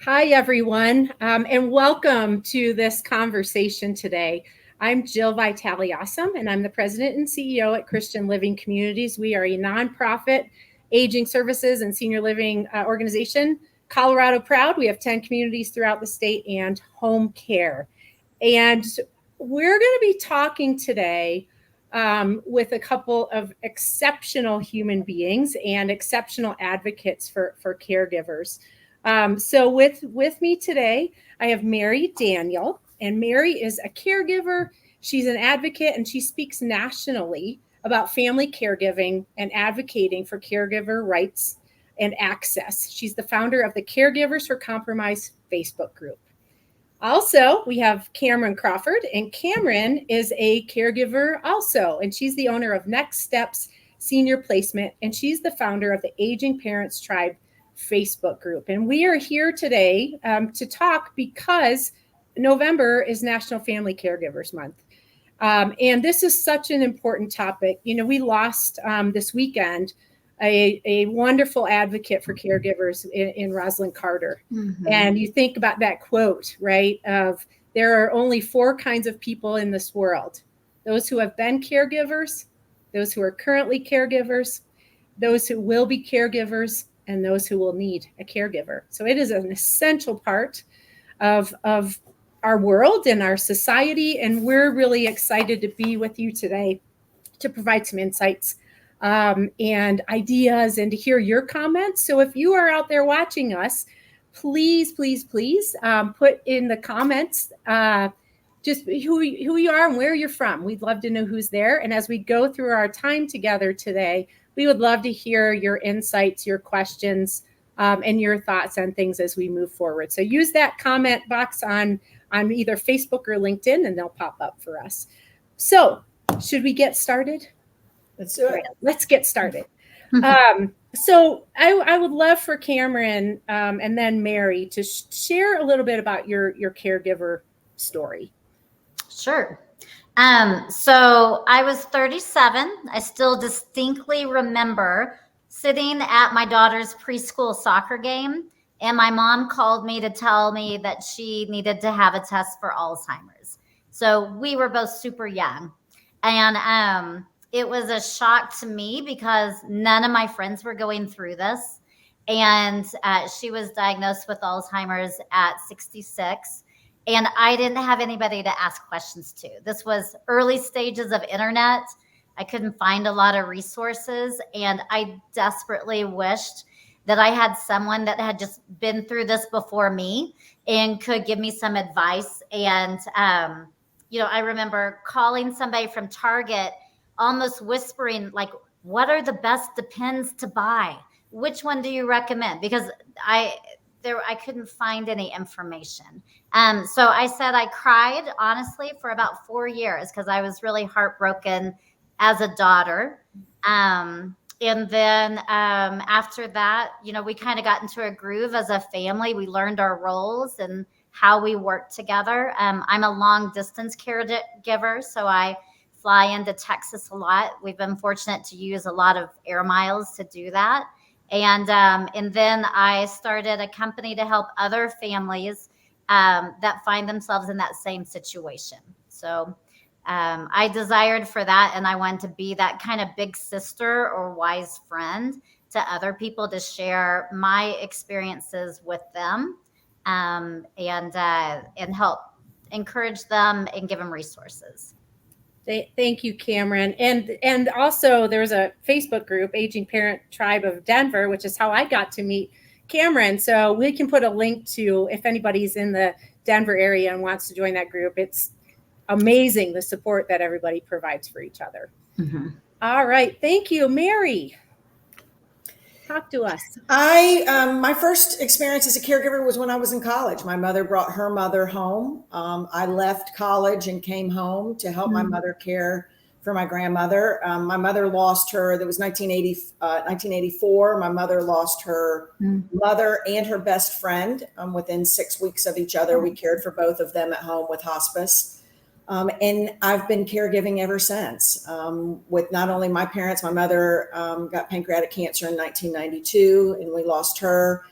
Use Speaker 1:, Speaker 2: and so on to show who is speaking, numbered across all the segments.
Speaker 1: Hi, everyone, and welcome to this conversation today. I'm Jill Vitale-Awesome, and I'm the president and CEO at Christian Living Communities. We are a nonprofit aging services and senior living organization, Colorado proud. We have 10 communities throughout the state and home care. And we're going to be talking today with a couple of exceptional human beings and exceptional advocates for caregivers. So with me today, I have Mary Daniel, and Mary is a caregiver. She's an advocate, and she speaks nationally about family caregiving and advocating for caregiver rights and access. She's the founder of the Caregivers for Compromise Facebook group. Also, we have Cameron Crawford, and Cameron is a caregiver also, and she's the owner of Next Steps Senior Placement, and she's the founder of the Aging Parents Tribe Facebook group. And we are here today to talk because November is National Family Caregivers Month. And this is such an important topic. You know, we lost this weekend a wonderful advocate for caregivers in Rosalind Carter. Mm-hmm. And you think about that quote, right, of there are only 4 kinds of people in this world: those who have been caregivers, those who are currently caregivers, those who will be caregivers, and those who will need a caregiver. So it is an essential part of our world and our society. And we're really excited to be with you today to provide some insights and ideas and to hear your comments. So if you are out there watching us, please put in the comments just who you are and where you're from. We'd love to know who's there. And as we go through our time together today, we would love to hear your insights, your questions, and your thoughts on things as we move forward. So use that comment box on either Facebook or LinkedIn, and they'll pop up for us. So should we get started?
Speaker 2: Let's do it.
Speaker 1: Let's get started. So I would love for Cameron and then Mary to share a little bit about your caregiver story.
Speaker 3: Sure. So I was 37. I still distinctly remember sitting at my daughter's preschool soccer game, and my mom called me to tell me that she needed to have a test for Alzheimer's. So we were both super young, and it was a shock to me because none of my friends were going through this. And she was diagnosed with Alzheimer's at 66. And I didn't have anybody to ask questions to. This was early stages of internet. I couldn't find a lot of resources. And I desperately wished that I had someone that had just been through this before me and could give me some advice. And, I remember calling somebody from Target, almost whispering, like, what are the best Depends to buy? Which one do you recommend? Because I couldn't find any information. So I said I cried, honestly, for about 4 years because I was really heartbroken as a daughter. And then after that, we kind of got into a groove as a family. We learned our roles and how we work together. I'm a long distance caregiver, so I fly into Texas a lot. We've been fortunate to use a lot of air miles to do that. And then I started a company to help other families that find themselves in that same situation. So I desired for that, and I wanted to be that kind of big sister or wise friend to other people to share my experiences with them and help encourage them and give them resources.
Speaker 1: Thank you, Cameron. And also there's a Facebook group, Aging Parent Tribe of Denver, which is how I got to meet Cameron. So we can put a link to if anybody's in the Denver area and wants to join that group. It's amazing the support that everybody provides for each other. Mm-hmm. All right. Thank you, Mary. Talk to us.
Speaker 2: My first experience as a caregiver was when I was in college. My mother brought her mother home. I left college and came home to help my mother care for my grandmother. My mother lost her. That was 1984. My mother lost her mother and her best friend within 6 weeks of each other. We cared for both of them at home with hospice. And I've been caregiving ever since with not only my parents. My mother got pancreatic cancer in 1992 and we lost her.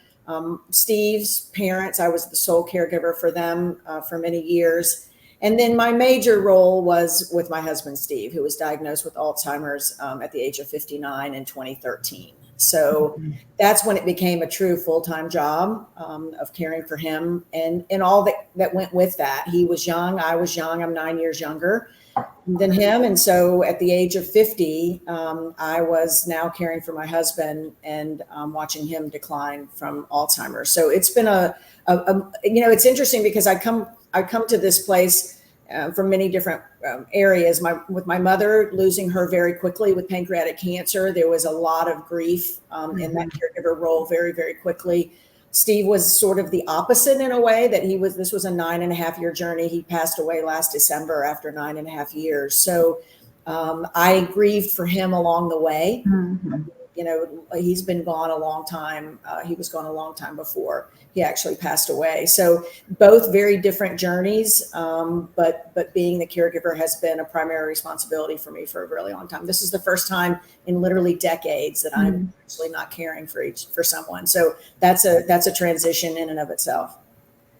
Speaker 2: Steve's parents, I was the sole caregiver for them for many years. And then my major role was with my husband, Steve, who was diagnosed with Alzheimer's at the age of 59 in 2013. So that's when it became a true full-time job of caring for him and all that went with that. He was young. I was young. I'm 9 years younger than him. And so at the age of 50, I was now caring for my husband and watching him decline from Alzheimer's. So it's been it's interesting because I come to this place from many different areas. With my mother losing her very quickly with pancreatic cancer, there was a lot of grief in that caregiver role very, very quickly. Steve was sort of the opposite in a way that this was a 9.5-year journey. He passed away last December after 9.5 years. So I grieved for him along the way. He's been gone a long time. He was gone a long time before he actually passed away. So both very different journeys, but being the caregiver has been a primary responsibility for me for a really long time. This is the first time in literally decades that I'm actually not caring for someone. So that's a transition in and of itself.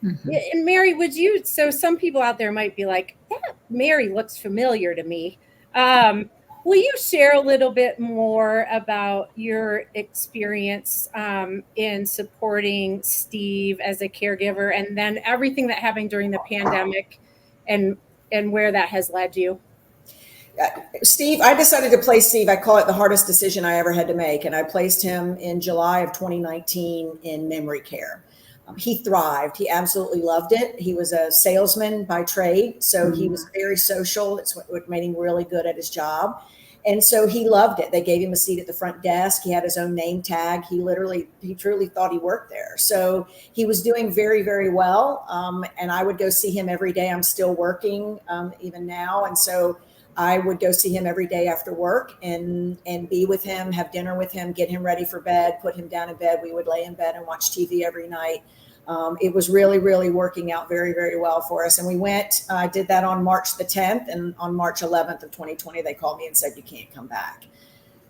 Speaker 1: Yeah, and Mary, so some people out there might be like, that Mary looks familiar to me. Will you share a little bit more about your experience in supporting Steve as a caregiver, and then everything that happened during the pandemic and where that has led you?
Speaker 2: Steve, I decided to place Steve. I call it the hardest decision I ever had to make. And I placed him in July of 2019 in memory care. He thrived. He absolutely loved it. He was a salesman by trade. So he was very social. It's what made him really good at his job. And so he loved it. They gave him a seat at the front desk. He had his own name tag. He truly thought he worked there. So he was doing very, very well. And I would go see him every day. I'm still working even now. And so I would go see him every day after work and be with him, have dinner with him, get him ready for bed, put him down in bed. We would lay in bed and watch TV every night. It was really, really working out very, very well for us. And we did that on March the 10th. And on March 11th of 2020, they called me and said, you can't come back.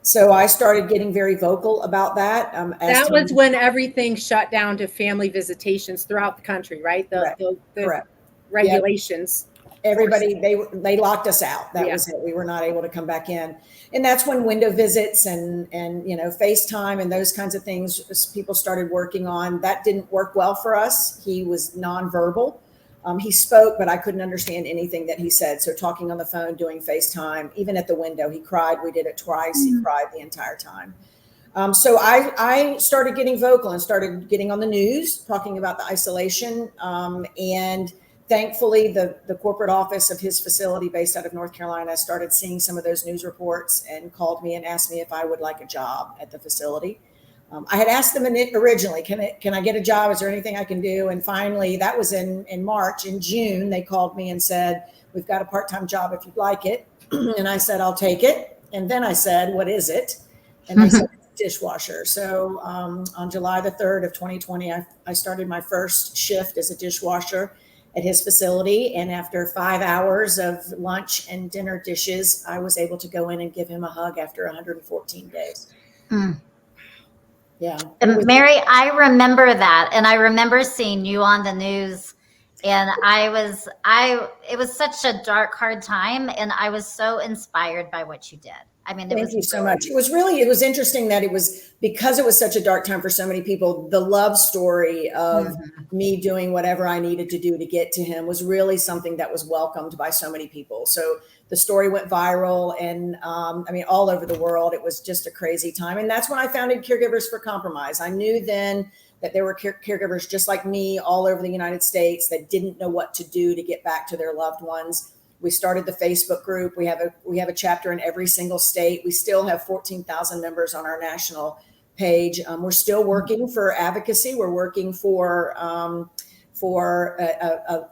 Speaker 2: So I started getting very vocal about that.
Speaker 1: That was when everything shut down to family visitations throughout the country, right? The regulations.
Speaker 2: Yep. Everybody, they locked us out. That was it. We were not able to come back in. And that's when window visits and FaceTime and those kinds of things people started working on. That didn't work well for us. He was nonverbal. He spoke, but I couldn't understand anything that he said. So talking on the phone, doing FaceTime, even at the window, he cried. We did it twice. He cried the entire time. So I started getting vocal and started getting on the news, talking about the isolation. And thankfully, the corporate office of his facility based out of North Carolina started seeing some of those news reports and called me and asked me if I would like a job at the facility. I had asked them originally, can I get a job? Is there anything I can do? And finally, that was in March. In June, they called me and said, we've got a part-time job if you'd like it. And I said, I'll take it. And then I said, what is it? And they said, dishwasher. So on July the 3rd of 2020, I started my first shift as a dishwasher at his facility. And after 5 hours of lunch and dinner dishes, I was able to go in and give him a hug after 114 days. Yeah.
Speaker 3: Mary, I remember that. And I remember seeing you on the news, and it was such a dark, hard time. And I was so inspired by what you did. I mean,
Speaker 2: thank you so much. It was interesting that it was because it was such a dark time for so many people. The love story of me doing whatever I needed to do to get to him was really something that was welcomed by so many people. So the story went viral and all over the world. It was just a crazy time. And that's when I founded Caregivers for Compromise. I knew then that there were caregivers just like me all over the United States that didn't know what to do to get back to their loved ones. We started the Facebook group. We have a chapter in every single state. We still have 14,000 members on our national page. We're still working for advocacy. We're working for a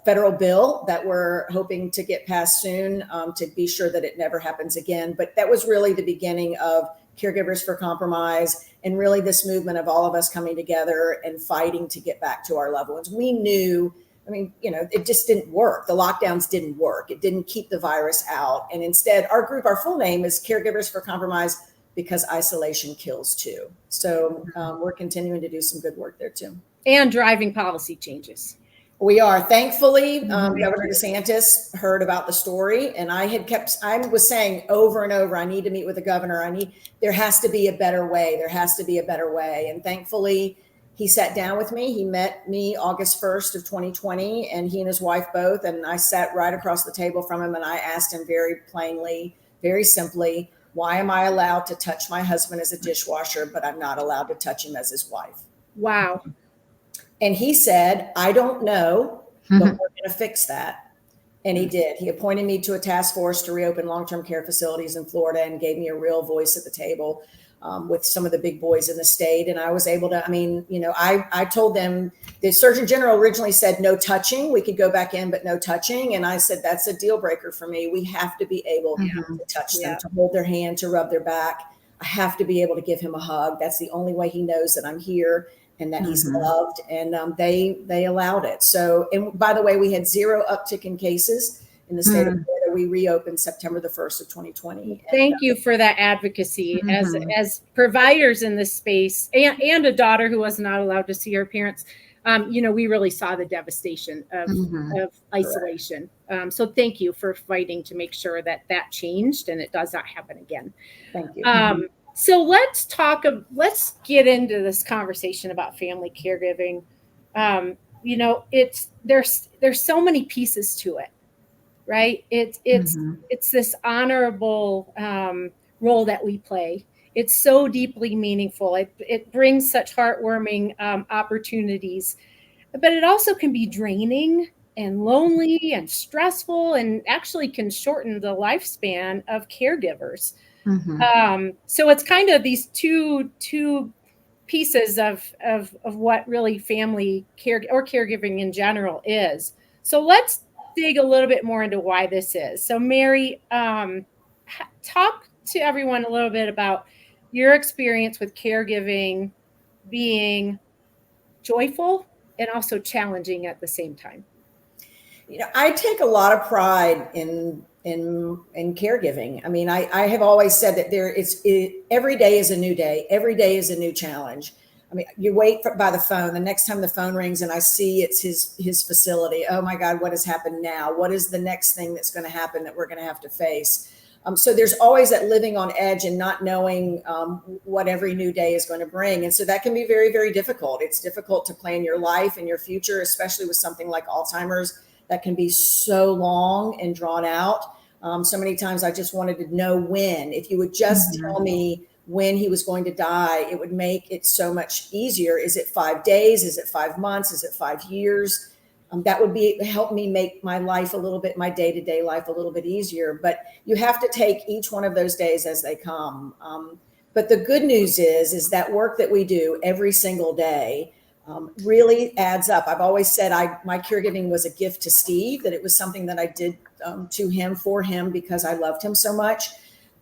Speaker 2: federal bill that we're hoping to get passed soon to be sure that it never happens again. But that was really the beginning of Caregivers for Compromise and really this movement of all of us coming together and fighting to get back to our loved ones. We knew, it just didn't work. The lockdowns didn't work. It didn't keep the virus out. And instead, our full name is Caregivers for Compromise because isolation kills too. So we're continuing to do some good work there too.
Speaker 1: And driving policy changes.
Speaker 2: We are. Thankfully, Governor DeSantis heard about the story, and I was saying over and over, I need to meet with the governor. There has to be a better way. There has to be a better way. And thankfully, he sat down with me. He met me August 1st of 2020, and he and his wife both. And I sat right across the table from him, and I asked him very plainly, very simply, why am I allowed to touch my husband as a dishwasher, but I'm not allowed to touch him as his wife?
Speaker 1: Wow.
Speaker 2: And he said, I don't know, but we're going to fix that. And he did. He appointed me to a task force to reopen long-term care facilities in Florida and gave me a real voice at the table with some of the big boys in the state. And I was able to, I told them, the Surgeon General originally said no touching. We could go back in, but no touching. And I said, that's a deal breaker for me. We have to be able to touch them, to hold their hand, to rub their back. I have to be able to give him a hug. That's the only way he knows that I'm here and that he's loved, and they allowed it. So, and by the way, we had 0 uptick in cases in the state of Florida. We reopened September the 1st of 2020.
Speaker 1: Thank you for that advocacy as providers in this space, and a daughter who was not allowed to see her parents. We really saw the devastation of isolation. So thank you for fighting to make sure that changed and it does not happen again.
Speaker 2: Thank you.
Speaker 1: So let's get into this conversation about family caregiving. There's so many pieces to it, right? It's this honorable role that we play. It's so deeply meaningful. It brings such heartwarming opportunities, but it also can be draining and lonely and stressful, and actually can shorten the lifespan of caregivers. So it's kind of these two pieces of what really family care or caregiving in general is. So let's dig a little bit more into why this is. So Mary, talk to everyone a little bit about your experience with caregiving being joyful and also challenging at the same time.
Speaker 2: I take a lot of pride in caregiving. I mean, I have always said that every day is a new day. Every day is a new challenge. I mean, you wait by the phone. The next time the phone rings and I see it's his facility. Oh my God, what has happened now? What is the next thing that's going to happen that we're going to have to face? So there's always that living on edge and not knowing what every new day is going to bring. And so that can be very, very difficult. It's difficult to plan your life and your future, especially with something like Alzheimer's that can be so long and drawn out. So many times I just wanted to know when. If you would just tell me when he was going to die, it would make it so much easier. Is it 5 days? Is it 5 months? Is it 5 years? That would help me make my life my day-to-day life a little bit easier. But you have to take each one of those days as they come. But the good news is that work that we do every single day really adds up. I've always said my caregiving was a gift to Steve, that it was something that I did to him, for him, because I loved him so much.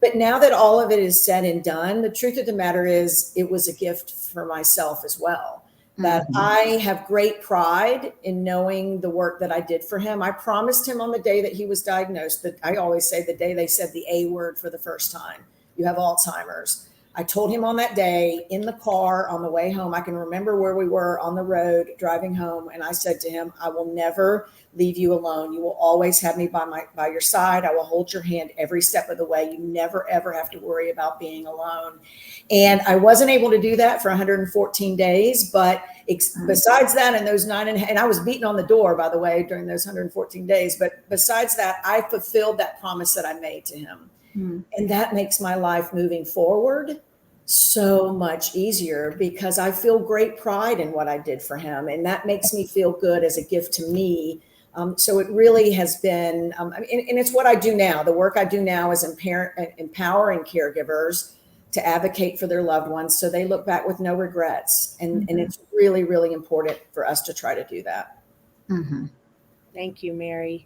Speaker 2: But now that all of it is said and done, the truth of the matter is it was a gift for myself as well. That I have great pride in knowing the work that I did for him. I promised him on the day that he was diagnosed, that I always say the day they said the A word for the first time, you have Alzheimer's. I told him on that day in the car on the way home, I can remember where we were on the road driving home. And I said to him, I will never leave you alone. You will always have me by your side. I will hold your hand every step of the way. You never, ever have to worry about being alone. And I wasn't able to do that for 114 days. But besides that, and those 9.5, and I was beaten on the door, by the way, during those 114 days. But besides that, I fulfilled that promise that I made to him. And that makes my life moving forward so much easier, because I feel great pride in what I did for him. And that makes me feel good as a gift to me. So it really has been, and it's what I do now. The work I do now is empowering caregivers to advocate for their loved ones so they look back with no regrets. And it's really, really important for us to try to do that.
Speaker 1: Thank you, Mary.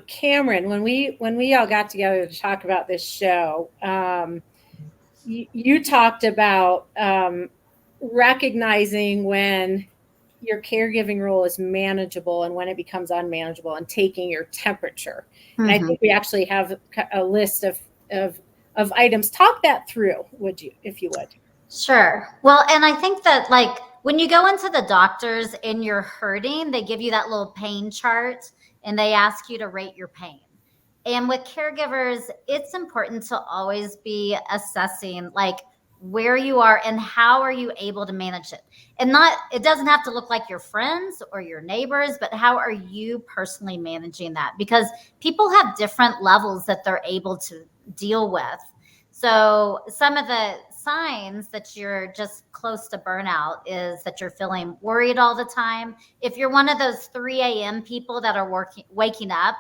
Speaker 1: Cameron, when we all got together to talk about this show, you talked about recognizing when your caregiving role is manageable and when it becomes unmanageable, and taking your temperature. And I think we actually have a list of of items. Talk that through, would you, if you would?
Speaker 3: Sure. Well, and I think that like when you go into the doctors and you're hurting, they give you that little pain chart and they ask you to rate your pain. And with caregivers, it's important to always be assessing like where you are and how are you able to manage it. And not, it doesn't have to look like your friends or your neighbors, but how are you personally managing that? Because people have different levels that they're able to deal with. So some of the signs that you're just close to burnout is that you're feeling worried all the time. If you're one of those 3 a.m. people that are waking up,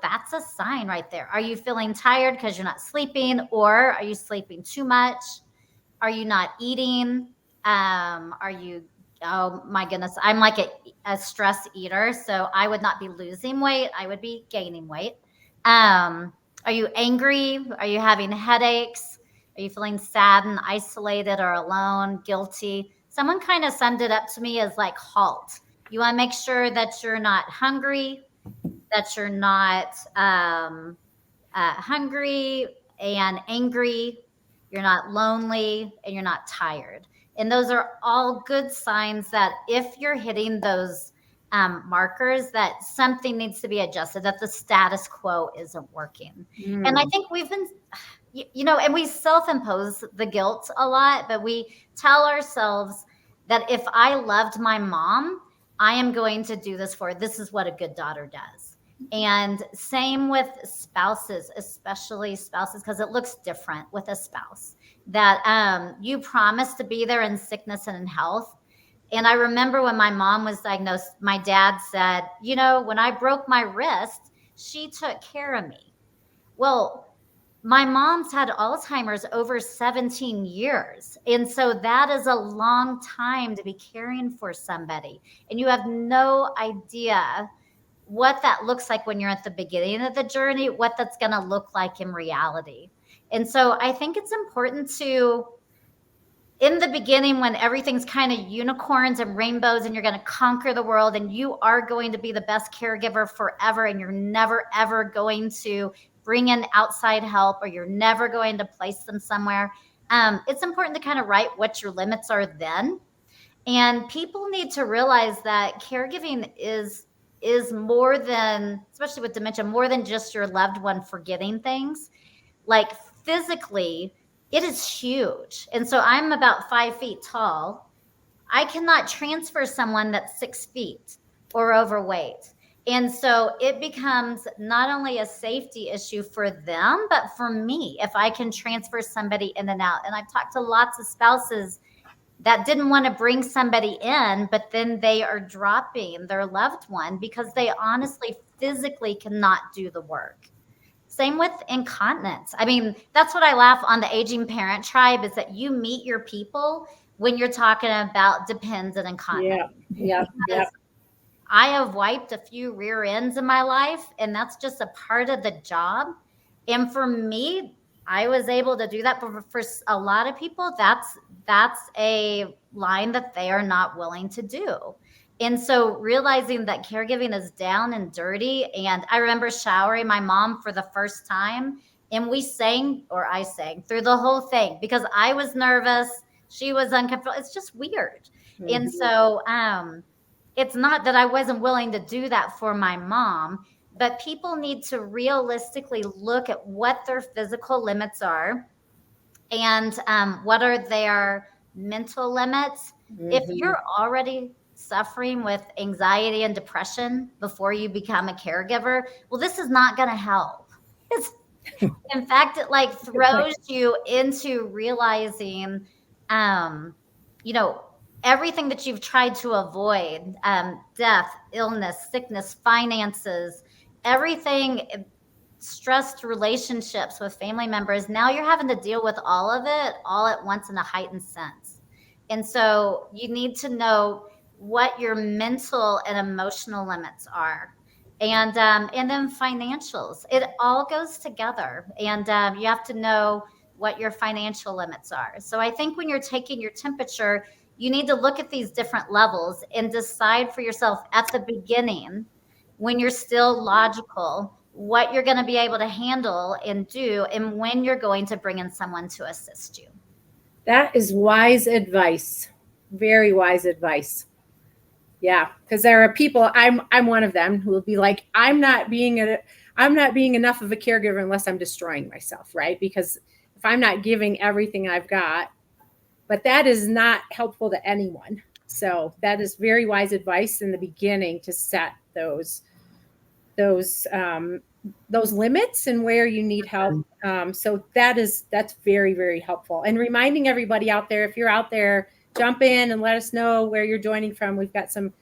Speaker 3: that's a sign right there. Are you feeling tired because you're not sleeping, or are you sleeping too much? Are you not eating? Are you, oh my goodness, I'm like a stress eater. So I would not be losing weight. I would be gaining weight. Are you angry? Are you having headaches? Are you feeling sad and isolated or alone, guilty? Someone kind of summed it up to me as like halt. You want to make sure that you're not hungry, that you're not hungry and angry, you're not lonely, and you're not tired. And those are all good signs that if you're hitting those markers, that something needs to be adjusted, that the status quo isn't working. And I think we've been, and we self-impose the guilt a lot, but we tell ourselves that if I loved my mom, I am going to do this for her. This is what a good daughter does. And same with spouses, especially spouses, because it looks different with a spouse, that you promise to be there in sickness and in health. And I remember when my mom was diagnosed, my dad said, when I broke my wrist, she took care of me. Well, my mom's had Alzheimer's over 17 years. And so that is a long time to be caring for somebody. And you have no idea what that looks like when you're at the beginning of the journey, what that's going to look like in reality. And so I think it's important to, in the beginning, when everything's kind of unicorns and rainbows and you're going to conquer the world and you are going to be the best caregiver forever and you're never, ever going to bring in outside help or you're never going to place them somewhere, it's important to kind of write what your limits are then. And people need to realize that caregiving is more than, especially with dementia, more than just your loved one forgetting things. Like physically, it is huge. And so I'm about 5 feet tall. I cannot transfer someone that's 6 feet or overweight. And so it becomes not only a safety issue for them, but for me, if I can transfer somebody in and out. And I've talked to lots of spouses that didn't want to bring somebody in, but then they are dropping their loved one because they honestly physically cannot do the work. Same with incontinence. I mean, that's what I laugh on the aging parent tribe, is that you meet your people when you're talking about depends and incontinence.
Speaker 1: Yeah.
Speaker 3: I have wiped a few rear ends in my life, and that's just a part of the job. And for me, I was able to do that, but for a lot of people, that's a line that they are not willing to do. And so realizing that caregiving is down and dirty. And I remember showering my mom for the first time, and I sang through the whole thing because I was nervous. She was uncomfortable. It's just weird. Mm-hmm. And so it's not that I wasn't willing to do that for my mom, but people need to realistically look at what their physical limits are and what are their mental limits. Mm-hmm. If you're already suffering with anxiety and depression before you become a caregiver, well, this is not going to help. In fact, it like throws you into realizing, everything that you've tried to avoid, death, illness, sickness, finances, everything, stressed relationships with family members. Now you're having to deal with all of it all at once in a heightened sense. And so you need to know what your mental and emotional limits are. And then financials. It all goes together. And you have to know what your financial limits are. So I think when you're taking your temperature, you need to look at these different levels and decide for yourself at the beginning, when you're still logical, what you're going to be able to handle and do, and when you're going to bring in someone to assist you.
Speaker 1: That is wise advice. Very wise advice. Yeah, because there are people, I'm one of them, who will be like, I'm not being enough of a caregiver unless I'm destroying myself, right? Because if I'm not giving everything I've got, but that is not helpful to anyone. So that is very wise advice in the beginning, to set those limits and where you need help. So that's very, very helpful. And reminding everybody out there, if you're out there, jump in and let us know where you're joining from. We've got some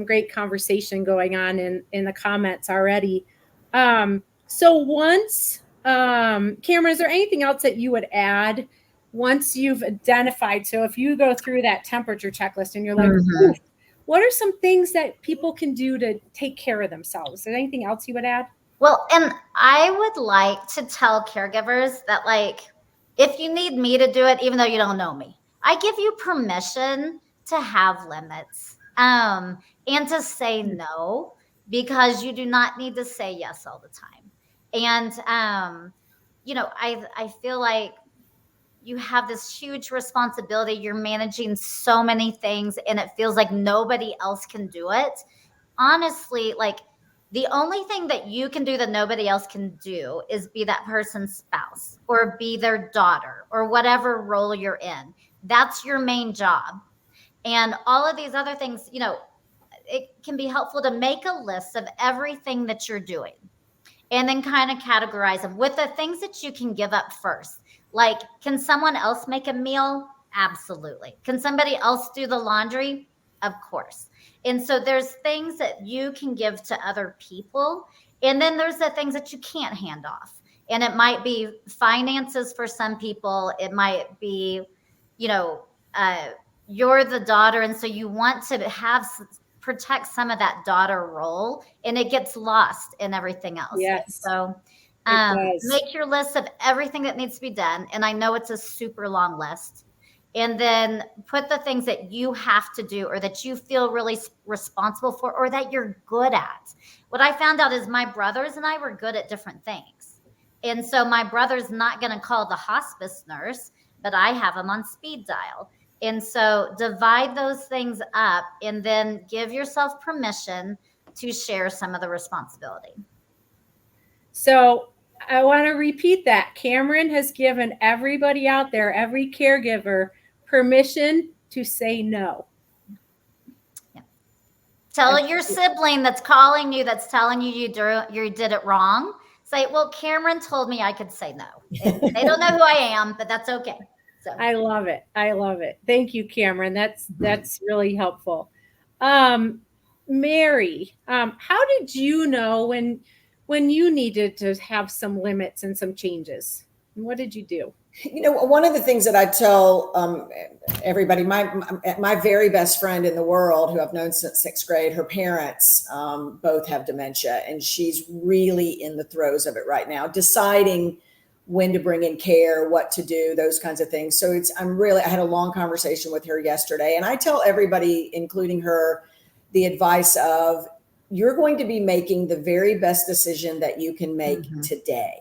Speaker 1: great conversation going on in the comments already. So once, Cameron, is there anything else that you would add once you've identified? So if you go through that temperature checklist and you're like, oof, what are some things that people can do to take care of themselves? Is there anything else you would add?
Speaker 3: Well, and I would like to tell caregivers that, like, if you need me to do it, even though you don't know me, I give you permission to have limits, and to say no, because you do not need to say yes all the time. And, I feel like you have this huge responsibility. You're managing so many things, and it feels like nobody else can do it. Honestly, like, the only thing that you can do that nobody else can do is be that person's spouse or be their daughter or whatever role you're in. That's your main job. And all of these other things, it can be helpful to make a list of everything that you're doing and then kind of categorize them with the things that you can give up first. Like, can someone else make a meal? Absolutely. Can somebody else do the laundry? Of course. And so there's things that you can give to other people. And then there's the things that you can't hand off. And it might be finances for some people. It might be, you're the daughter. And so you want to protect some of that daughter role, and it gets lost in everything else.
Speaker 1: Yes.
Speaker 3: So make your list of everything that needs to be done. And I know it's a super long list. And then put the things that you have to do or that you feel really responsible for or that you're good at. What I found out is my brothers and I were good at different things. And so my brother's not going to call the hospice nurse, but I have him on speed dial. And so divide those things up and then give yourself permission to share some of the responsibility.
Speaker 1: So I want to repeat that. Cameron has given everybody out there, every caregiver, permission to say no.
Speaker 3: Yeah. Tell your sibling that's calling you, that's telling you you did it wrong. Say, well, Cameron told me I could say no. They don't know who I am, but that's okay. So.
Speaker 1: I love it. I love it. Thank you, Cameron. That's really helpful. Mary, how did you know when you needed to have some limits and some changes? What did you do?
Speaker 2: One of the things that I tell everybody, my very best friend in the world, who I've known since 6th grade, her parents both have dementia, and she's really in the throes of it right now, deciding when to bring in care, what to do, those kinds of things. So I had a long conversation with her yesterday, and I tell everybody, including her, the advice of, you're going to be making the very best decision that you can make today.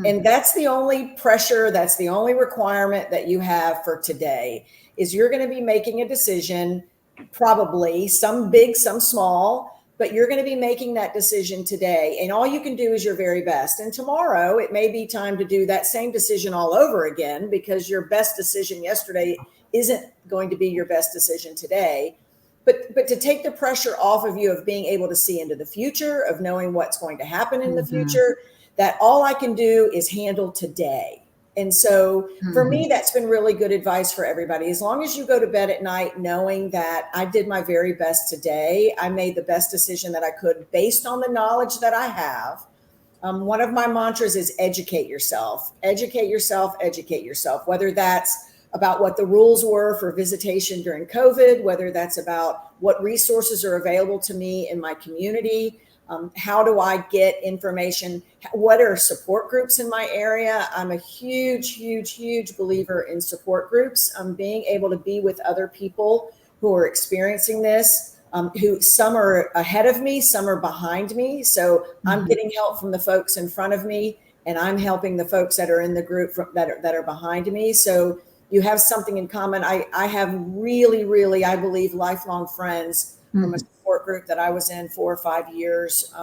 Speaker 2: And that's the only pressure, that's the only requirement that you have for today, is you're going to be making a decision, probably some big, some small, but you're going to be making that decision today. And all you can do is your very best. And tomorrow it may be time to do that same decision all over again, because your best decision yesterday isn't going to be your best decision today. But to take the pressure off of you of being able to see into the future, of knowing what's going to happen in the future, that all I can do is handle today. And so for me, that's been really good advice for everybody. As long as you go to bed at night knowing that I did my very best today, I made the best decision that I could based on the knowledge that I have. One of my mantras is educate yourself, educate yourself, educate yourself, whether that's about what the rules were for visitation during COVID, whether that's about what resources are available to me in my community. How do I get information? What are support groups in my area? I'm a huge, huge, huge believer in support groups. Being able to be with other people who are experiencing this. who some are ahead of me, some are behind me. So I'm getting help from the folks in front of me, and I'm helping the folks that are in the group that are behind me. So you have something in common. I have really, I believe, lifelong friends from a support group that I was in 4 or 5 years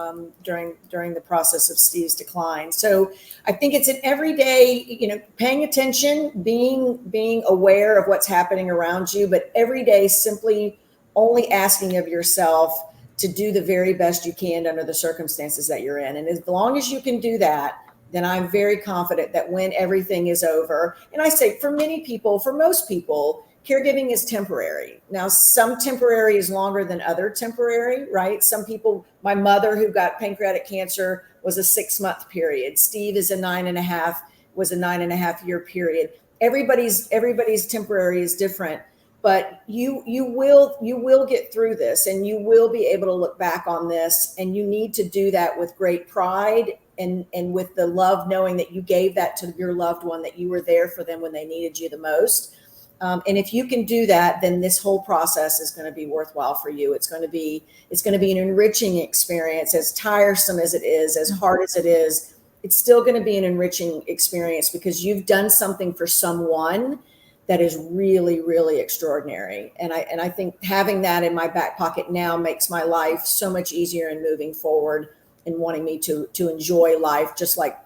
Speaker 2: during the process of Steve's decline. So I think it's an everyday, paying attention, being aware of what's happening around you, but every day simply only asking of yourself to do the very best you can under the circumstances that you're in. And as long as you can do that, then I'm very confident that when everything is over, and I say for most people, caregiving is temporary. Now, some temporary is longer than other temporary, right? Some people, my mother who got pancreatic cancer was a 6-month period. Steve is was a 9.5-year period. Everybody's temporary is different, but you will get through this, and you will be able to look back on this, and you need to do that with great pride and with the love, knowing that you gave that to your loved one, that you were there for them when they needed you the most. And if you can do that, then this whole process is going to be worthwhile for you. It's going to be an enriching experience. As tiresome as it is, as hard as it is, it's still going to be an enriching experience because you've done something for someone that is really, really extraordinary. And I think having that in my back pocket now makes my life so much easier in moving forward and wanting me to enjoy life just like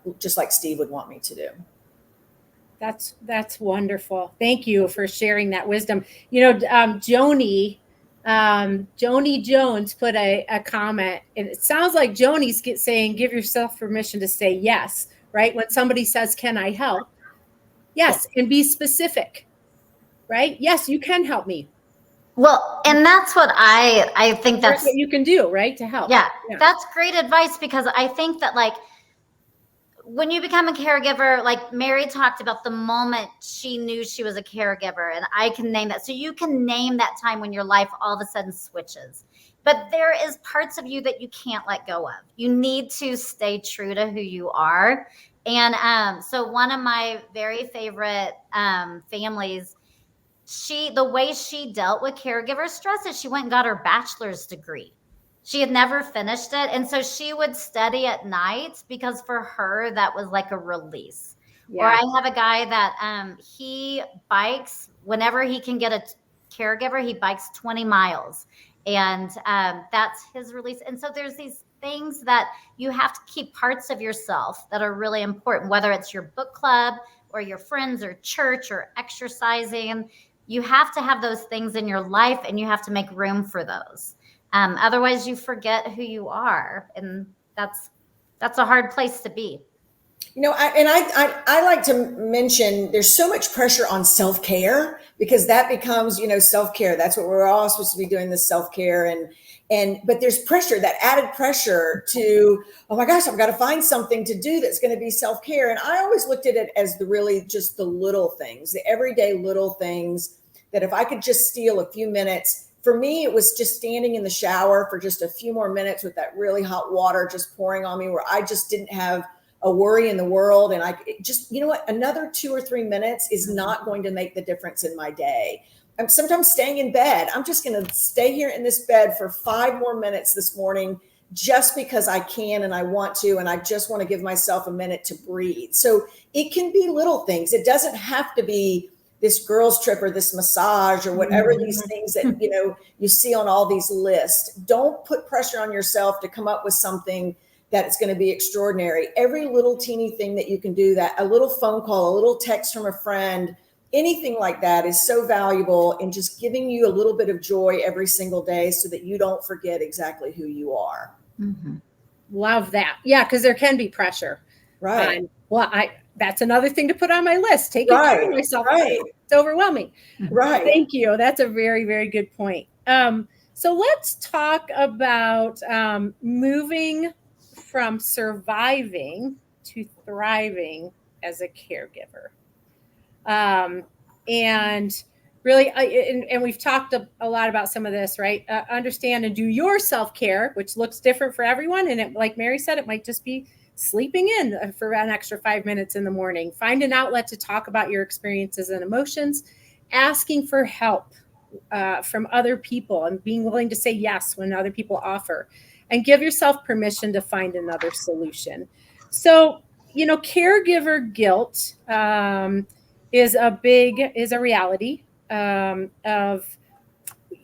Speaker 2: Steve would want me to do.
Speaker 1: That's wonderful. Thank you for sharing that wisdom. Joni Jones put a comment, and it sounds like Joni's saying, give yourself permission to say yes, right? When somebody says, can I help? Yes. And be specific, right? Yes, you can help me.
Speaker 3: Well, and that's what I think that's
Speaker 1: what you can do, right? To help.
Speaker 3: Yeah, that's great advice, because I think that when you become a caregiver, like Mary talked about the moment she knew she was a caregiver, and I can name that. So you can name that time when your life all of a sudden switches. But there is parts of you that you can't let go of. You need to stay true to who you are. And so one of my very favorite families, the way she dealt with caregiver stress is she went and got her bachelor's degree. She had never finished it. And so she would study at night because for her, that was like a release. Yeah. Or I have a guy that he bikes whenever he can get a caregiver, he bikes 20 miles. And that's his release. And so there's these things that you have to keep parts of yourself that are really important, whether it's your book club or your friends or church or exercising. You have to have those things in your life, and you have to make room for those. Otherwise you forget who you are. And that's a hard place to be.
Speaker 2: I like to mention there's so much pressure on self-care, because that becomes, self-care. That's what we're all supposed to be doing, this self-care. But there's pressure, that added pressure to, oh my gosh, I've got to find something to do that's going to be self-care. And I always looked at it as just the little things, the everyday little things, that if I could just steal a few minutes. For me, it was just standing in the shower for just a few more minutes with that really hot water just pouring on me, where I just didn't have a worry in the world. And I just, another 2 or 3 minutes is not going to make the difference in my day. I'm sometimes staying in bed. I'm just going to stay here in this bed for 5 more minutes this morning, just because I can and I want to, and I just want to give myself a minute to breathe. So it can be little things. It doesn't have to be this girls trip or this massage or whatever these things that, you see on all these lists. Don't put pressure on yourself to come up with something that it's going to be extraordinary. Every little teeny thing that you can do, that a little phone call, a little text from a friend, anything like that is so valuable in just giving you a little bit of joy every single day, so that you don't forget exactly who you are.
Speaker 1: Mm-hmm. Love that. Yeah. Cause there can be pressure.
Speaker 2: Right.
Speaker 1: That's another thing to put on my list. Taking care of myself.
Speaker 2: Right.
Speaker 1: It's overwhelming.
Speaker 2: Right.
Speaker 1: Thank you. That's a very, very good point. So let's talk about moving from surviving to thriving as a caregiver. And really, and we've talked a lot about some of this, right? Understand and do your self-care, which looks different for everyone. And like Mary said, it might just be sleeping in for an extra 5 minutes in the morning. Find an outlet to talk about your experiences and emotions, asking for help, from other people and being willing to say yes when other people offer, and give yourself permission to find another solution. So, caregiver guilt is a reality of,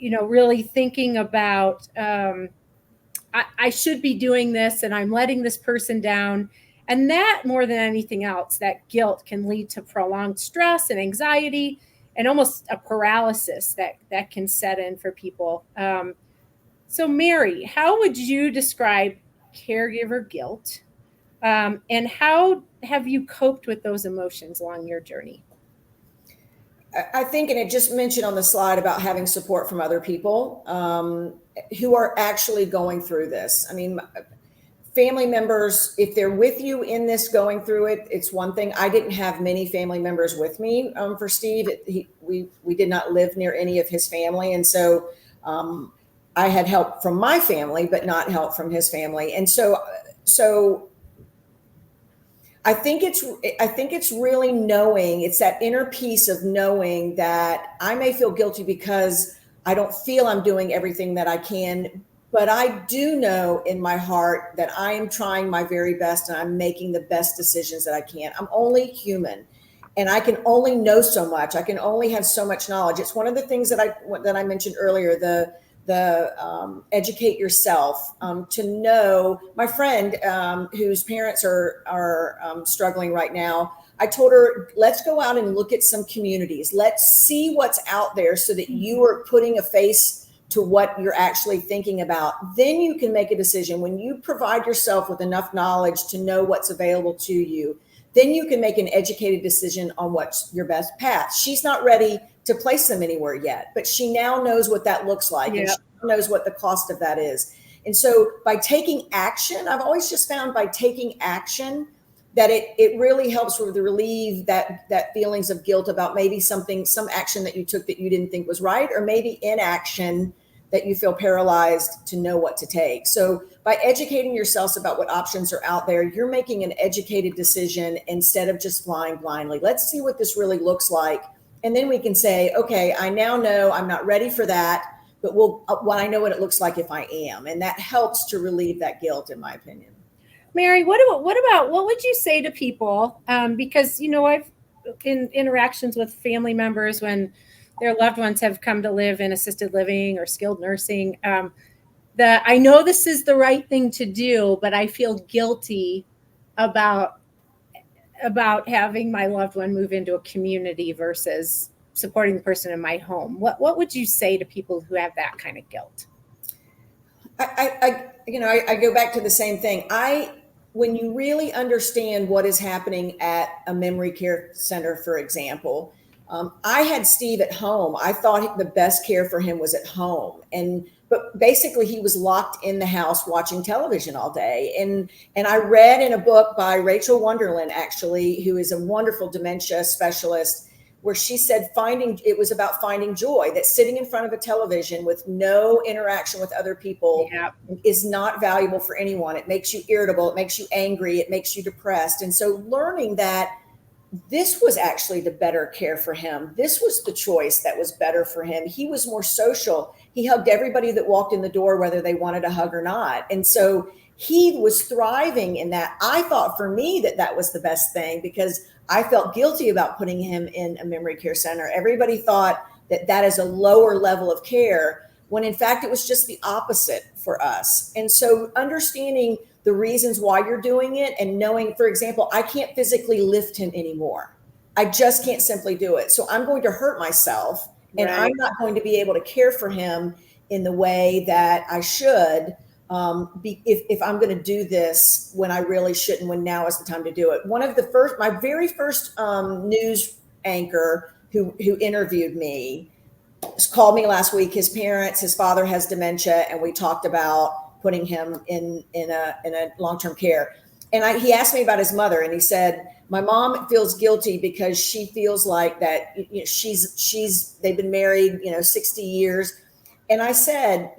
Speaker 1: really thinking about, I should be doing this and I'm letting this person down. And that, more than anything else, that guilt can lead to prolonged stress and anxiety and almost a paralysis that can set in for people. So, Mary, how would you describe caregiver guilt? And how have you coped with those emotions along your journey?
Speaker 2: I think, and it just mentioned on the slide about having support from other people who are actually going through this. I mean, family members, if they're with you in this going through it, it's one thing. I didn't have many family members with me for Steve. We did not live near any of his family. And so I had help from my family, but not help from his family. And so I think it's really knowing, it's that inner peace of knowing that I may feel guilty because I don't feel I'm doing everything that I can, but I do know in my heart that I am trying my very best and I'm making the best decisions that I can. I'm only human and I can only know so much. I can only have so much knowledge. It's one of the things that I mentioned earlier, the educate yourself, to know. My friend whose parents are struggling right now, I told her, let's go out and look at some communities. Let's see what's out there so that you are putting a face to what you're actually thinking about. Then you can make a decision. When you provide yourself with enough knowledge to know what's available to you, then you can make an educated decision on what's your best path. She's not ready to place them anywhere yet, but she now knows what that looks like. Yeah. And she knows what the cost of that is. And so by taking action, I've always just found by taking action that it really helps with relieve that feelings of guilt about maybe some action that you took that you didn't think was right, or maybe inaction that you feel paralyzed to know what to take. So by educating yourselves about what options are out there, you're making an educated decision instead of just flying blindly. Let's see what this really looks like. And then we can say, okay, I now know I'm not ready for that, but I know what it looks like if I am. And that helps to relieve that guilt, in my opinion.
Speaker 1: Mary, what would you say to people? Because, I've in interactions with family members when their loved ones have come to live in assisted living or skilled nursing, that I know this is the right thing to do, but I feel guilty about having my loved one move into a community versus supporting the person in my home. What would you say to people who have that kind of guilt?
Speaker 2: I go back to the same thing. When you really understand what is happening at a memory care center, for example, I had Steve at home. I thought the best care for him was at home. But basically he was locked in the house watching television all day. And I read in a book by Rachel Wonderland, actually, who is a wonderful dementia specialist, where she said it was about finding joy, that sitting in front of a television with no interaction with other people is not valuable for anyone. It makes you irritable. It makes you angry. It makes you depressed. And so learning that this was actually the better care for him. This was the choice that was better for him. He was more social. He hugged everybody that walked in the door, whether they wanted a hug or not. And so he was thriving in that. I thought for me that was the best thing because I felt guilty about putting him in a memory care center. Everybody thought that is a lower level of care, when in fact it was just the opposite for us. And so understanding the reasons why you're doing it and knowing, for example, I can't physically lift him anymore. I just can't simply do it. So I'm going to hurt myself and I'm not going to be able to care for him in the way that I should if I'm going to do this when I really shouldn't, when now is the time to do it. My very first news anchor who interviewed me called me last week. His father has dementia, and we talked about putting him in a long-term care. And he asked me about his mother, and he said, my mom feels guilty because she feels like that, they've been married, 60 years. And I said,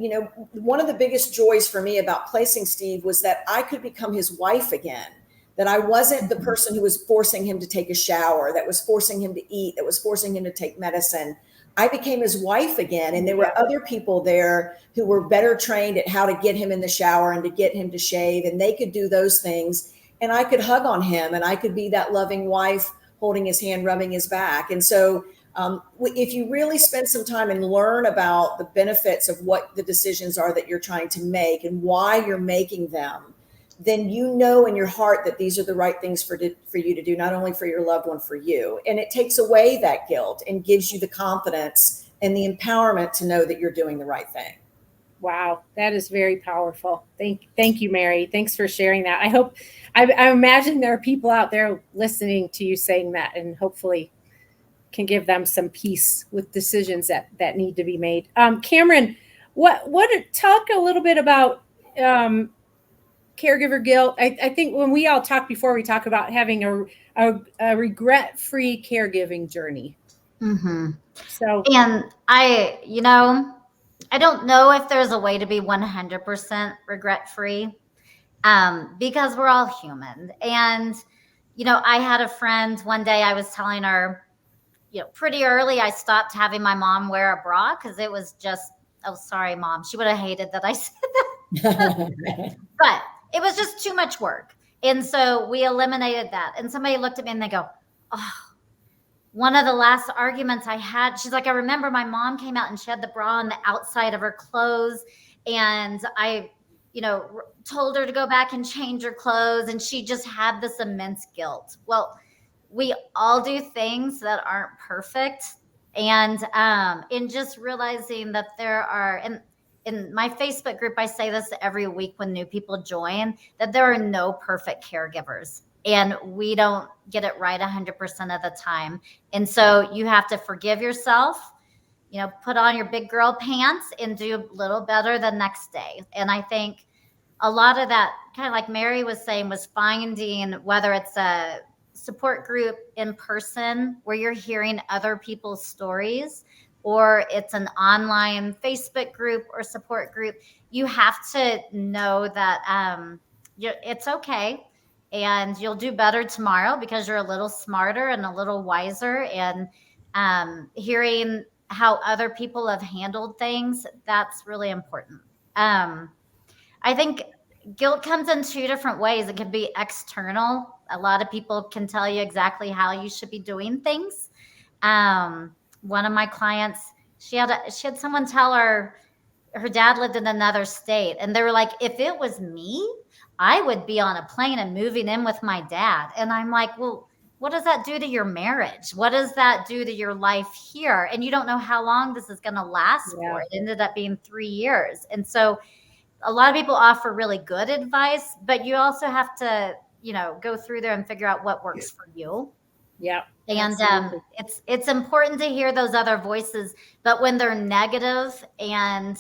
Speaker 2: one of the biggest joys for me about placing Steve was that I could become his wife again, that I wasn't the person who was forcing him to take a shower, that was forcing him to eat, that was forcing him to take medicine. I became his wife again. And there were other people there who were better trained at how to get him in the shower and to get him to shave. And they could do those things. And I could hug on him and I could be that loving wife holding his hand, rubbing his back. And so if you really spend some time and learn about the benefits of what the decisions are that you're trying to make and why you're making them, then you know in your heart that these are the right things for you to do, not only for your loved one, for you. And it takes away that guilt and gives you the confidence and the empowerment to know that you're doing the right thing.
Speaker 1: Wow, that is very powerful. Thank you, Mary. Thanks for sharing that. I imagine there are people out there listening to you saying that, and hopefully can give them some peace with decisions that need to be made. Cameron, talk a little bit about caregiver guilt. I think when we all talk before, we talk about having a regret-free caregiving journey.
Speaker 3: Mm-hmm.
Speaker 1: So,
Speaker 3: and I don't know if there's a way to be 100% regret-free, because we're all human. And, I had a friend one day, I was telling her, pretty early, I stopped having my mom wear a bra because it was just, oh, sorry, Mom. She would have hated that I said that. But it was just too much work. And so we eliminated that. And somebody looked at me and they go, oh, one of the last arguments I had, she's like, I remember my mom came out and she had the bra on the outside of her clothes. And I, told her to go back and change her clothes. And she just had this immense guilt. Well, we all do things that aren't perfect. And in just realizing that there are, and in my Facebook group, I say this every week when new people join, that there are no perfect caregivers. And we don't get it right 100% of the time. And so you have to forgive yourself, put on your big girl pants and do a little better the next day. And I think a lot of that, kind of like Mary was saying, was finding whether it's a support group in person where you're hearing other people's stories, or it's an online Facebook group or support group. You have to know that it's okay. And you'll do better tomorrow because you're a little smarter and a little wiser. And hearing how other people have handled things, that's really important. I think guilt comes in two different ways. It can be external. A lot of people can tell you exactly how you should be doing things. One of my clients, she had someone tell her dad lived in another state. And they were like, if it was me, I would be on a plane and moving in with my dad. And I'm like, well, what does that do to your marriage? What does that do to your life here? And you don't know how long this is going to last for. It ended up being 3 years. And so a lot of people offer really good advice, but you also have to, go through there and figure out what works for you.
Speaker 1: Yeah.
Speaker 3: And it's important to hear those other voices, but when they're negative and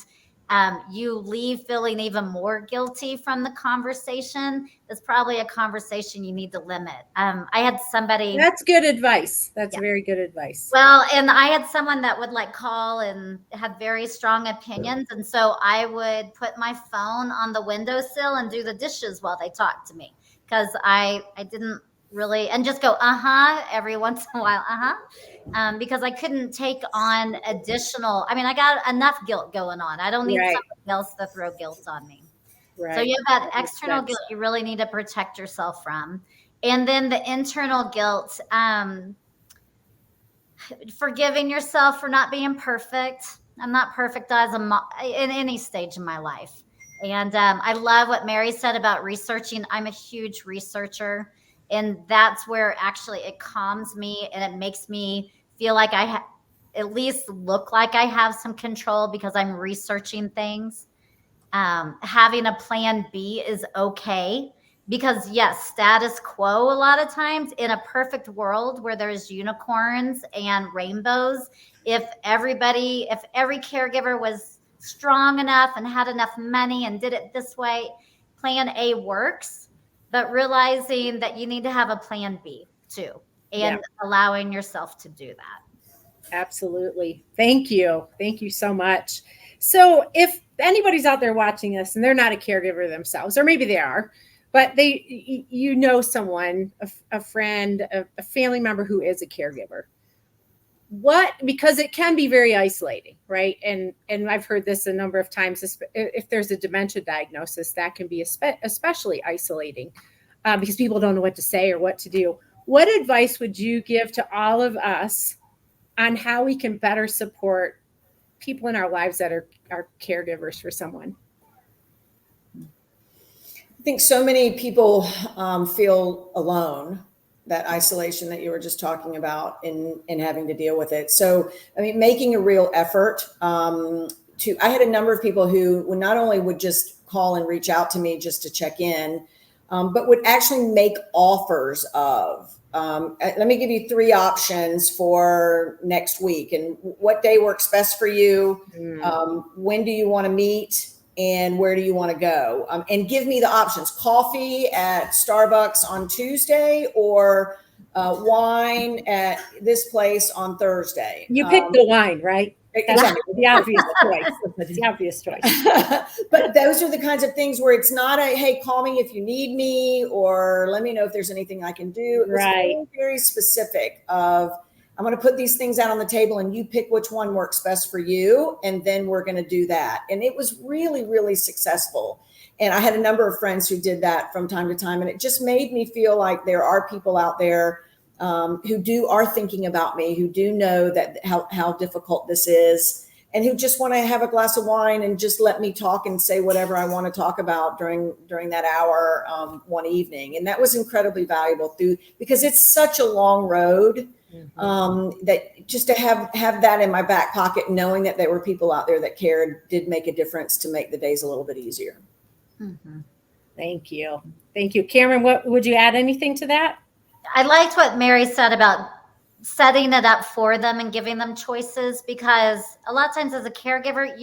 Speaker 3: you leave feeling even more guilty from the conversation, it's probably a conversation you need to limit. I had somebody.
Speaker 1: That's good advice. That's very good advice.
Speaker 3: Well, and I had someone that would call and had very strong opinions. And so I would put my phone on the windowsill and do the dishes while they talked to me, because I didn't really, and just go, every once in a while, because I couldn't take on additional, I got enough guilt going on. I don't need somebody else to throw guilt on me. Right. So you have that external guilt you really need to protect yourself from. And then the internal guilt, forgiving yourself for not being perfect. I'm not perfect as in any stage of my life. And I love what Mary said about researching. I'm a huge researcher. And that's where actually it calms me and it makes me feel like I at least look like I have some control because I'm researching things. Having a plan B is okay because yes, status quo a lot of times in a perfect world where there's unicorns and rainbows, if every caregiver was strong enough and had enough money and did it this way, plan A works. But realizing that you need to have a plan B too, and allowing yourself to do that.
Speaker 1: Absolutely. Thank you. Thank you so much. So if anybody's out there watching this and they're not a caregiver themselves, or maybe they are, but someone, a friend, a family member who is a caregiver, because it can be very isolating, right? And I've heard this a number of times. If there's a dementia diagnosis, that can be especially isolating, because people don't know what to say or what to do. What advice would you give to all of us on how we can better support people in our lives that are caregivers for someone?
Speaker 2: I think so many people feel alone, that isolation that you were just talking about in having to deal with it. So, I mean, making a real effort I had a number of people who not only would just call and reach out to me just to check in, but would actually make offers of, let me give you 3 options for next week, and what day works best for you. When do you want to meet? And where do you want to go? And give me the options: coffee at Starbucks on Tuesday, or wine at this place on Thursday.
Speaker 1: You picked the wine, right?
Speaker 2: Exactly.
Speaker 1: The obvious choice. It's the obvious choice.
Speaker 2: But those are the kinds of things where it's not a, hey, call me if you need me, or let me know if there's anything I can do. It was
Speaker 1: Right.
Speaker 2: very, very specific of, I'm going to put these things out on the table and you pick which one works best for you. And then we're going to do that. And it was really, really successful. And I had a number of friends who did that from time to time. And it just made me feel like there are people out there who are thinking about me, who do know that how difficult this is, and who just want to have a glass of wine and just let me talk and say whatever I want to talk about during that hour one evening. And that was incredibly valuable because it's such a long road. That just to have that in my back pocket, knowing that there were people out there that cared, did make a difference to make the days a little bit easier.
Speaker 3: Mm-hmm.
Speaker 1: Thank you. Cameron, what would you add anything to that?
Speaker 3: I liked what Mary said about setting it up for them and giving them choices, because a lot of times as a caregiver,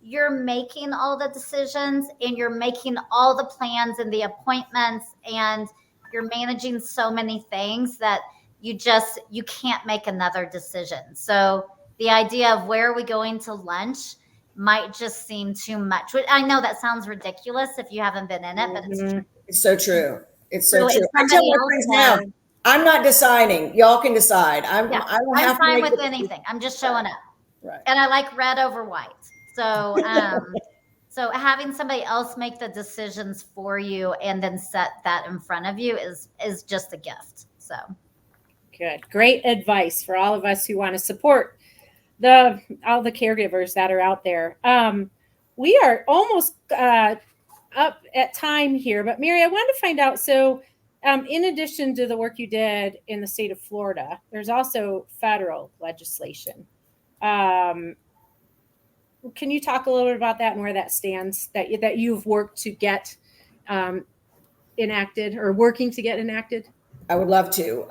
Speaker 3: you're making all the decisions and you're making all the plans and the appointments, and you're managing so many things that you can't make another decision. So the idea of where are we going to lunch might just seem too much. I know that sounds ridiculous if you haven't been in it, but it's true.
Speaker 2: It's so true. It's so
Speaker 3: So
Speaker 2: true.
Speaker 3: if
Speaker 2: I tell
Speaker 3: somebody
Speaker 2: my
Speaker 3: else
Speaker 2: friends
Speaker 3: has-
Speaker 2: now, I'm not deciding. Y'all can decide. I don't
Speaker 3: I'm
Speaker 2: have to
Speaker 3: fine
Speaker 2: make
Speaker 3: with anything. I'm just showing up.
Speaker 2: Right.
Speaker 3: And I like red over white. So so having somebody else make the decisions for you and then set that in front of you is just a gift. So
Speaker 1: good. Great advice for all of us who want to support all the caregivers that are out there. We are almost up at time here, but Mary, I wanted to find out. So, in addition to the work you did in the state of Florida, there's also federal legislation. Can you talk a little bit about that and where that stands? That you've worked to get enacted, or working to get enacted?
Speaker 2: I would love to.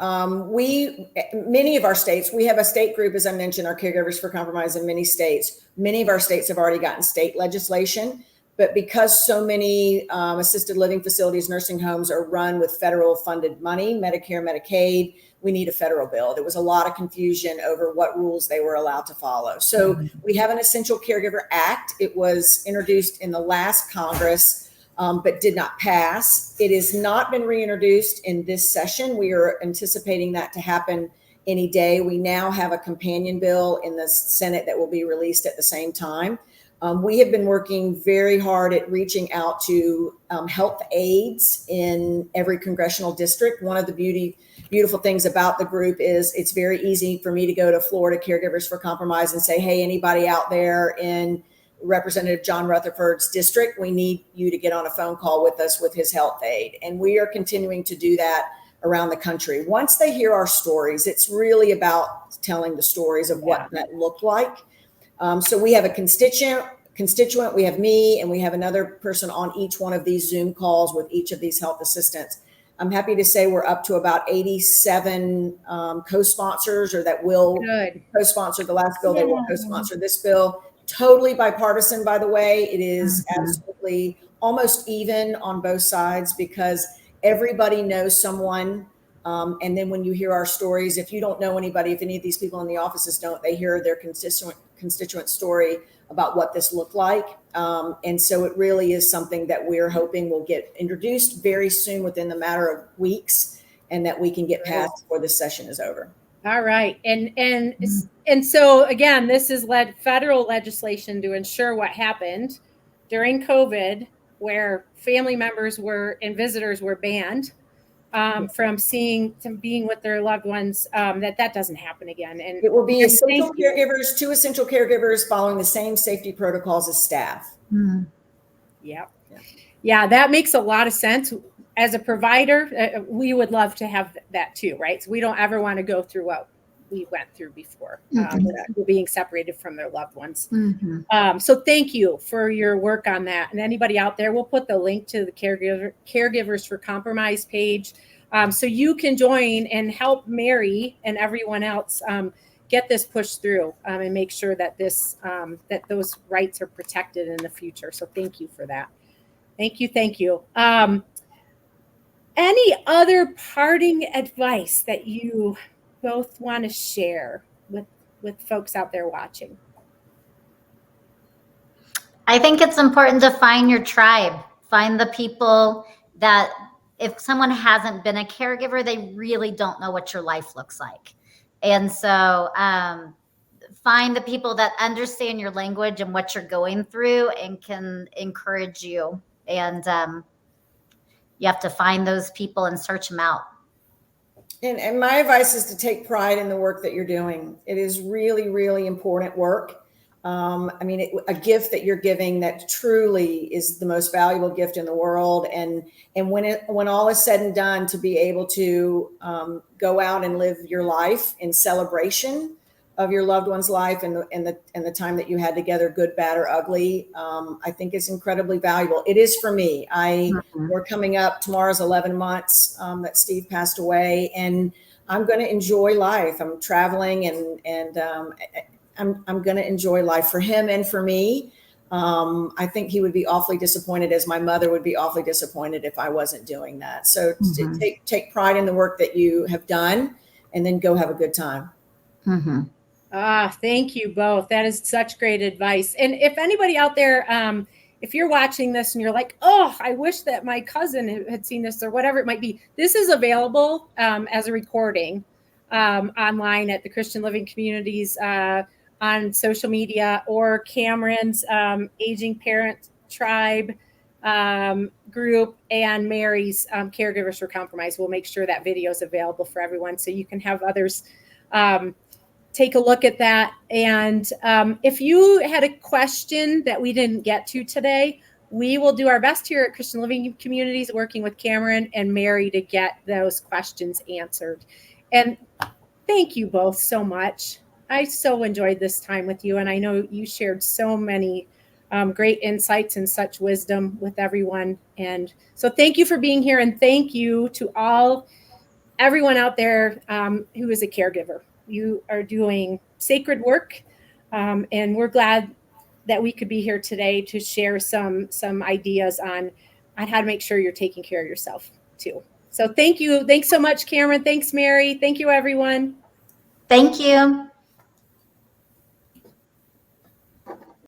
Speaker 2: Many of our states, we have a state group, as I mentioned, our Caregivers for Compromise in many states. Many of our states have already gotten state legislation, but because so many assisted living facilities, nursing homes are run with federal funded money, Medicare, Medicaid, we need a federal bill. There was a lot of confusion over what rules they were allowed to follow. So we have an Essential Caregiver Act. It was introduced in the last Congress, but did not pass. It has not been reintroduced in this session. We are anticipating that to happen any day. We now have a companion bill in the Senate that will be released at the same time. We have been working very hard at reaching out to health aides in every congressional district. One of the beautiful things about the group is it's very easy for me to go to Florida Caregivers for Compromise and say, hey, anybody out there in Representative John Rutherford's district, we need you to get on a phone call with us with his health aide. And we are continuing to do that around the country. Once they hear our stories, it's really about telling the stories of what that looked like. So we have a constituent, we have me, and we have another person on each one of these Zoom calls with each of these health assistants. I'm happy to say we're up to about 87 co-sponsors, or that will co-sponsor the last bill. They will co-sponsor this bill. Totally bipartisan, by the way. It is absolutely almost even on both sides, because everybody knows someone. And then when you hear our stories, if you don't know anybody, if any of these people in the offices don't, they hear their constituent story about what this looked like. And so it really is something that we're hoping will get introduced very soon, within the matter of weeks, and that we can get passed before this session is over.
Speaker 1: All right. And so again, this is federal legislation to ensure what happened during COVID, where family members and visitors were banned from being with their loved ones, that doesn't happen again. And
Speaker 2: it will be
Speaker 1: two
Speaker 2: essential caregivers following the same safety protocols as staff.
Speaker 3: Mm.
Speaker 1: Yeah, that makes a lot of sense. As a provider, we would love to have that too, right? So we don't ever want to go through what we went through before, being separated from their loved ones.
Speaker 3: Mm-hmm.
Speaker 1: So thank you for your work on that. And anybody out there, we'll put the link to the Caregivers for Compromise page, so you can join and help Mary and everyone else get this pushed through, and make sure that that those rights are protected in the future. So thank you for that. Thank you. Any other parting advice that you both want to share with folks out there watching?
Speaker 3: I think it's important to find your tribe, find the people that, if someone hasn't been a caregiver, they really don't know what your life looks like. And so find the people that understand your language and what you're going through and can encourage you. And you have to find those people and search them out.
Speaker 2: And my advice is to take pride in the work that you're doing. It is really, really important work. A gift that you're giving that truly is the most valuable gift in the world. And when all is said and done, to be able to go out and live your life in celebration of your loved one's life and the time that you had together, good, bad, or ugly, I think is incredibly valuable. It is for me. We're coming up. Tomorrow's 11 months that Steve passed away, and I'm going to enjoy life. I'm traveling, and I'm going to enjoy life for him and for me. I think he would be awfully disappointed, as my mother would be awfully disappointed if I wasn't doing that. So take pride in the work that you have done, and then go have a good time.
Speaker 3: Mm-hmm.
Speaker 1: Thank you both. That is such great advice. And if anybody out there, if you're watching this and you're like, oh, I wish that my cousin had seen this, or whatever it might be, this is available as a recording online at the Christian Living Communities on social media, or Cameron's Aging Parent Tribe group, and Mary's Caregivers for Compromise. We'll make sure that video is available for everyone, so you can have others take a look at that. And if you had a question that we didn't get to today, we will do our best here at Christian Living Communities, working with Cameron and Mary, to get those questions answered. And thank you both so much. I so enjoyed this time with you, and I know you shared so many great insights and such wisdom with everyone. And so thank you for being here, and thank you to everyone out there who is a caregiver. You are doing sacred work, and we're glad that we could be here today to share some ideas on how to make sure you're taking care of yourself too. So thank you. Thanks so much, Cameron. Thanks, Mary. Thank you, everyone.
Speaker 3: Thank you.